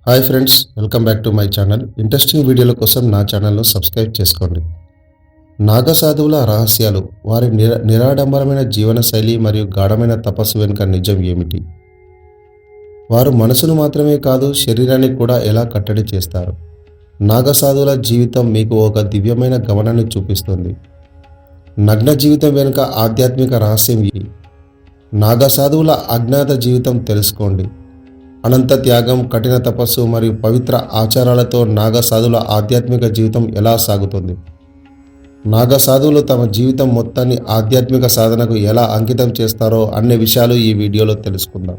Hi friends, welcome back to my channel. Interesting వీడియోల కోసం నా ఛానల్ను సబ్స్క్రైబ్ చేసుకోండి. నాగసాధువుల రహస్యాలు, వారి నిరాడంబరమైన జీవన శైలి మరియు గాఢమైన తపస్సు వెనుక నిజం ఏమిటి? వారు మనసును మాత్రమే కాదు, శరీరాన్ని కూడా ఎలా కట్టడి చేస్తారు? నాగసాధువుల జీవితం మీకు ఒక దివ్యమైన గమనాన్ని చూపిస్తుంది. నగ్న జీవితం వెనుక ఆధ్యాత్మిక రహస్యం ఇది. నాగసాధువుల అజ్ఞాత జీవితం తెలుసుకోండి. అనంత త్యాగం, కఠిన తపస్సు మరియు పవిత్ర ఆచారాలతో నాగసాధువుల ఆధ్యాత్మిక జీవితం ఎలా సాగుతుంది? నాగసాధువులు తమ జీవితం మొత్తాన్ని ఆధ్యాత్మిక సాధనకు ఎలా అంకితం చేస్తారో అన్ని విషయాలు ఈ వీడియోలో తెలుసుకుందాం.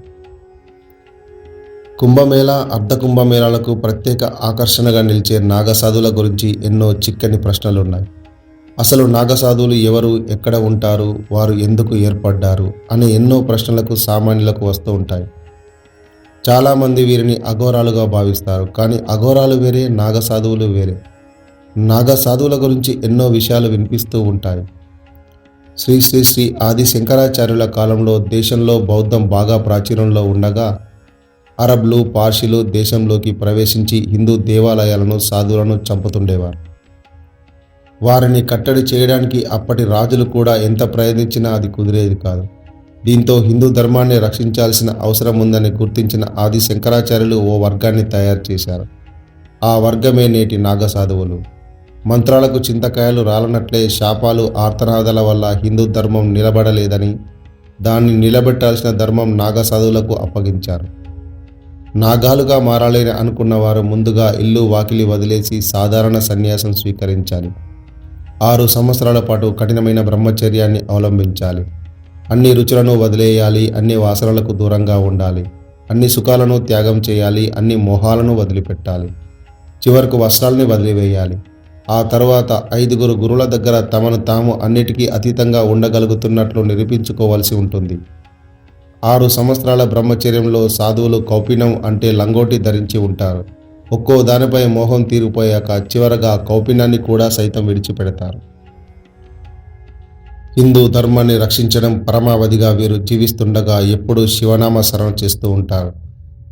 కుంభమేళా, అర్ధ కుంభమేళాలకు ప్రత్యేక ఆకర్షణగా నిలిచే నాగసాధువుల గురించి ఎన్నో చిక్కని ప్రశ్నలున్నాయి. అసలు నాగసాధువులు ఎవరు, ఎక్కడ ఉంటారు, వారు ఎందుకు ఏర్పడ్డారు అనే ఎన్నో ప్రశ్నలకు సామాన్యులకు వస్తూ ఉంటాయి. చాలామంది వీరిని అఘోరాలుగా భావిస్తారు, కానీ అఘోరాలు వేరే, నాగసాధువులు వేరే. నాగసాధువుల గురించి ఎన్నో విషయాలు వినిపిస్తూ ఉంటాయి. శ్రీ శ్రీ శ్రీ ఆది శంకరాచార్యుల కాలంలో దేశంలో బౌద్ధం బాగా ప్రాచుర్యంలో ఉండగా అరబ్లు, పార్షీలు దేశంలోకి ప్రవేశించి హిందూ దేవాలయాలను, సాధువులను చంపుతుండేవారు. వారిని కట్టడి చేయడానికి అప్పటి రాజులు కూడా ఎంత ప్రయత్నించినా అది కుదిరేది కాదు. దీంతో హిందూ ధర్మాన్ని రక్షించాల్సిన అవసరం ఉందని గుర్తించిన ఆది శంకరాచార్యులు ఓ వర్గాన్ని తయారు చేశారు. ఆ వర్గమే నేటి నాగసాధువులు. మంత్రాలకు చింతకాయలు రాలనట్లే శాపాలు, ఆర్తనాదాల వల్ల హిందూ ధర్మం నిలబడలేదని, దాన్ని నిలబెట్టాల్సిన ధర్మం నాగసాధువులకు అప్పగించారు. నాగాలుగా మారాలని అనుకున్న వారు ముందుగా ఇల్లు వాకిలి వదిలేసి సాధారణ సన్యాసం స్వీకరించాలి. 6 సంవత్సరాల పాటు కఠినమైన బ్రహ్మచర్యాన్ని అవలంబించాలి. అన్ని రుచులను వదిలేయాలి, అన్ని వాసనలకు దూరంగా ఉండాలి, అన్ని సుఖాలను త్యాగం చేయాలి, అన్ని మోహాలను వదిలిపెట్టాలి, చివరకు వస్త్రాల్ని వదిలివేయాలి. ఆ తర్వాత 5 గురువుల దగ్గర తమను తాము అన్నిటికీ అతీతంగా ఉండగలుగుతున్నట్లు నిరూపించుకోవాల్సి ఉంటుంది. 6 సంవత్సరాల బ్రహ్మచర్యంలో సాధువులు కౌపీనం అంటే లంగోటి ధరించి ఉంటారు. ఒక్కో దానిపై మోహం తీరిపోయాక చివరగా కౌపీనాన్ని కూడా సైతం విడిచిపెడతారు. హిందూ ధర్మాన్ని రక్షించడం పరమావధిగా వీరు జీవిస్తుండగా ఎప్పుడూ శివనామ స్మరణ చేస్తూ ఉంటారు.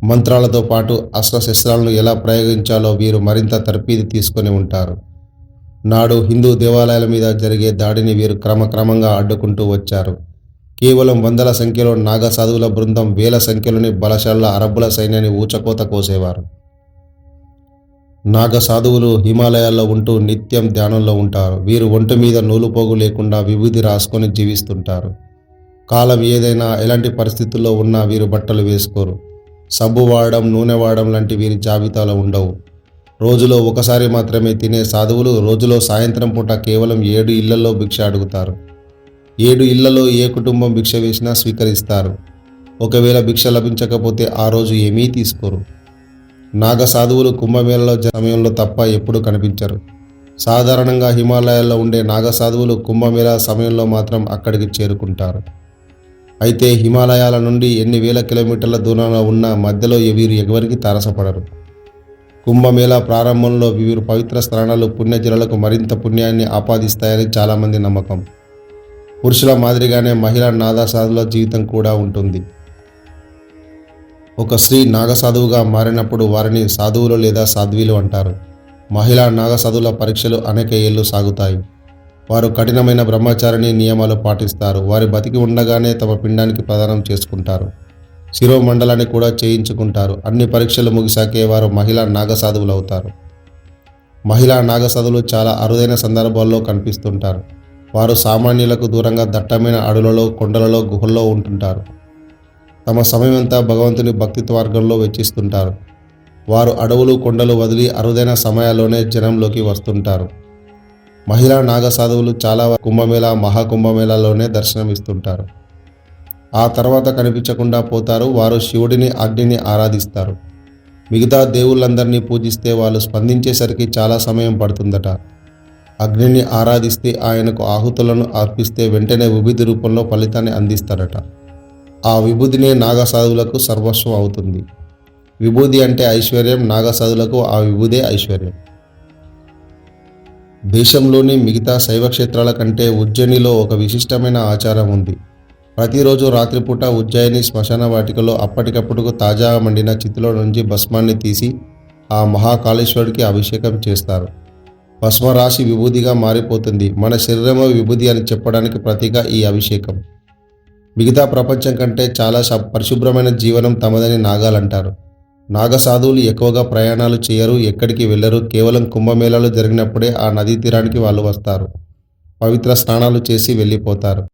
మంత్రాలతో పాటు అస్త్రశస్త్రాలను ఎలా ప్రయోగించాలో వీరు మరింత తర్ఫీదు తీసుకొని ఉంటారు. నాడు హిందూ దేవాలయాల మీద జరిగే దాడిని వీరు క్రమక్రమంగా అడ్డుకుంటూ వచ్చారు. కేవలం వందల సంఖ్యలో నాగసాధువుల బృందం వేల సంఖ్యలోని బలశాల అరబ్బుల సైన్యాన్ని ఊచకోత కోసేవారు. నాగసాధువులు హిమాలయాల్లో ఉంటూ నిత్యం ధ్యానంలో ఉంటారు. వీరు ఒంటి మీద నూలుపోగు లేకుండా విభూది రాసుకొని జీవిస్తుంటారు. కాలం ఏదైనా, ఎలాంటి పరిస్థితుల్లో ఉన్నా వీరు బట్టలు వేసుకోరు. సబ్బు వాడడం, నూనె వాడడం లాంటి వీరి జాబితాలో ఉండవు. రోజులో ఒకసారి మాత్రమే తినే సాధువులు రోజులో సాయంత్రం పూట కేవలం 7 ఇళ్లలో భిక్ష అడుగుతారు. 7 ఇళ్లలో ఏ కుటుంబం భిక్ష వేసినా స్వీకరిస్తారు. ఒకవేళ భిక్ష లభించకపోతే ఆ రోజు ఏమీ తీసుకోరు. నాగసాధువులు కుంభమేళలో సమయంలో తప్ప ఎప్పుడూ కనిపించరు. సాధారణంగా హిమాలయాల్లో ఉండే నాగసాధువులు కుంభమేళా సమయంలో మాత్రం అక్కడికి చేరుకుంటారు. అయితే హిమాలయాల నుండి ఎన్ని వేల కిలోమీటర్ల దూరంలో ఉన్న మధ్యలో వీరు ఎవరికి తారసపడరు. కుంభమేళా ప్రారంభంలో వీరు పవిత్ర స్నానాలు పుణ్యజనులకు మరింత పుణ్యాన్ని ఆపాదిస్తాయని చాలామంది నమ్మకం. పురుషుల మాదిరిగానే మహిళా నాగసాధువుల జీవితం కూడా ఉంటుంది. ఒక స్త్రీ నాగసాధువుగా మారినప్పుడు వారిని సాధువులు లేదా సాధ్వీలు అంటారు. మహిళా నాగసాధువుల పరీక్షలు అనేక ఏళ్లు సాగుతాయి. వారు కఠినమైన బ్రహ్మచారిణి నియమాలు పాటిస్తారు. వారి బతికి ఉండగానే తమ పిండానికి ప్రదానం చేసుకుంటారు. శిరోమండలాన్ని కూడా చేయించుకుంటారు. అన్ని పరీక్షలు ముగిశాకే వారు మహిళా నాగసాధువులు అవుతారు. మహిళా నాగసాధువులు చాలా అరుదైన సందర్భాల్లో కనిపిస్తుంటారు. వారు సామాన్యులకు దూరంగా దట్టమైన అడవులలో, కొండలలో, గుహల్లో ఉంటుంటారు. తమ సమయమంతా భగవంతుని భక్తి మార్గంలో వెచ్చిస్తుంటారు. వారు అడవులు, కొండలు వదిలి అరుదైన సమయాల్లోనే జనంలోకి వస్తుంటారు. మహిళా నాగసాధువులు చాలా కుంభమేళా, మహాకుంభమేళాలోనే దర్శనమిస్తుంటారు. ఆ తర్వాత కనిపించకుండా పోతారు. వారు శివుడిని, అగ్నిని ఆరాధిస్తారు. మిగతా దేవుళ్ళందరినీ పూజిస్తే వాళ్ళు స్పందించేసరికి చాలా సమయం పడుతుందట. అగ్నిని ఆరాధిస్తే, ఆయనకు ఆహుతులను అర్పిస్తే వెంటనే విభూతి రూపంలో ఫలితాన్ని అందిస్తాడట. ఆ విభూతినే నాగసాధువులకు సర్వస్వం అవుతుంది. విభూతి అంటే ఐశ్వర్యం. నాగసాధువులకు ఆ విభూదే ఐశ్వర్యం. దేశంలోని మిగతా శైవ క్షేత్రాల కంటే ఉజ్జయినిలో ఒక విశిష్టమైన ఆచారం ఉంది. ప్రతిరోజు రాత్రిపూట ఉజ్జయిని శ్మశాన వాటికలో అప్పటికప్పుడు తాజాగా మండిన చితిలో నుంచి భస్మాన్ని తీసి ఆ మహాకాళేశ్వరుడికి అభిషేకం చేస్తారు. భస్మరాశి విభూదిగా మారిపోతుంది. మన శరీరమే విభూది అని చెప్పడానికి ప్రతీక ఈ అభిషేకం. మిగతా ప్రపంచం కంటే చాలా పరిశుభ్రమైన జీవనం తమదని నాగాలంటారు. నాగ సాధువులు ఎక్కువగా ప్రయాణాలు చేయరు, ఎక్కడికి వెళ్ళరు. కేవలం కుంభమేళాలు జరిగినప్పుడే ఆ నదీ తీరానికి వాళ్ళు వస్తారు. పవిత్ర స్నానాలు చేసి వెళ్ళిపోతారు.